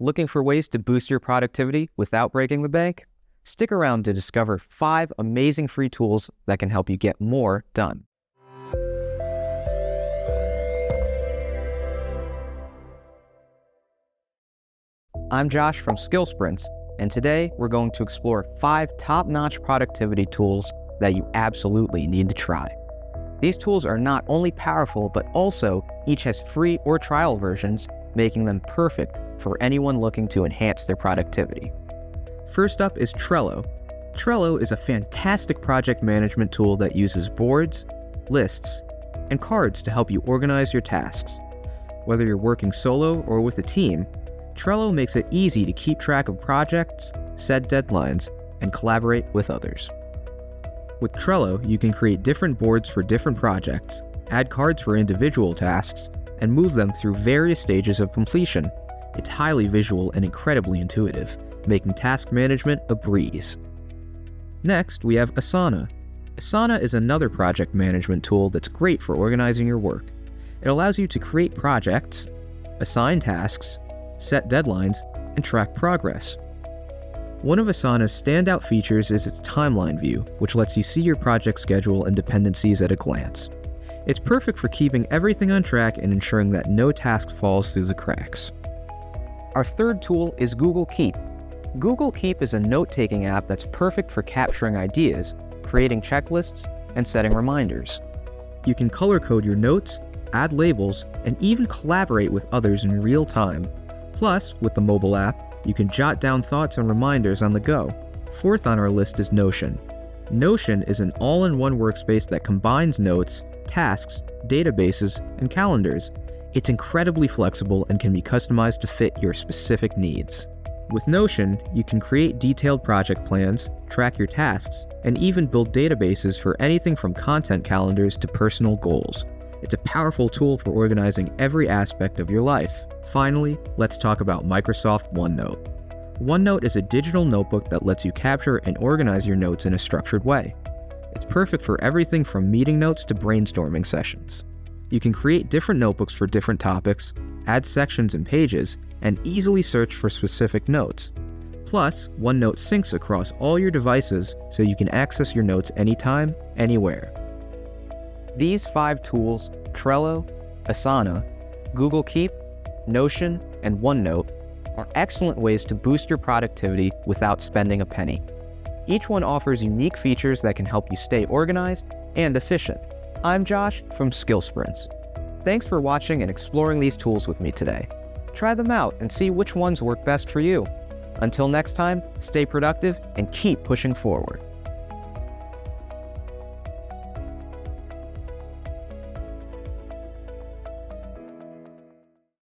Looking for ways to boost your productivity without breaking the bank? Stick around to discover 5 amazing free tools that can help you get more done. I'm Josh from SkillSprints, and today we're going to explore 5 top-notch productivity tools that you absolutely need to try. These tools are not only powerful, but also each has free or trial versions, making them perfect for anyone looking to enhance their productivity. First up is Trello. Trello is a fantastic project management tool that uses boards, lists, and cards to help you organize your tasks. Whether you're working solo or with a team, Trello makes it easy to keep track of projects, set deadlines, and collaborate with others. With Trello, you can create different boards for different projects, add cards for individual tasks, and move them through various stages of completion. It's highly visual and incredibly intuitive, making task management a breeze. Next, we have Asana. Asana is another project management tool that's great for organizing your work. It allows you to create projects, assign tasks, set deadlines, and track progress. One of Asana's standout features is its timeline view, which lets you see your project schedule and dependencies at a glance. It's perfect for keeping everything on track and ensuring that no task falls through the cracks. Our third tool is Google Keep. Google Keep is a note-taking app that's perfect for capturing ideas, creating checklists, and setting reminders. You can color code your notes, add labels, and even collaborate with others in real time. Plus, with the mobile app, you can jot down thoughts and reminders on the go. Fourth on our list is Notion. Notion is an all-in-one workspace that combines notes, tasks, databases, and calendars. It's incredibly flexible and can be customized to fit your specific needs. With Notion, you can create detailed project plans, track your tasks, and even build databases for anything from content calendars to personal goals. It's a powerful tool for organizing every aspect of your life. Finally, let's talk about Microsoft OneNote. OneNote is a digital notebook that lets you capture and organize your notes in a structured way. It's perfect for everything from meeting notes to brainstorming sessions. You can create different notebooks for different topics, add sections and pages, and easily search for specific notes. Plus, OneNote syncs across all your devices so you can access your notes anytime, anywhere. These 5 tools, Trello, Asana, Google Keep, Notion, and OneNote, are excellent ways to boost your productivity without spending a penny. Each one offers unique features that can help you stay organized and efficient. I'm Josh from SkillSprints. Thanks for watching and exploring these tools with me today. Try them out and see which ones work best for you. Until next time, stay productive and keep pushing forward.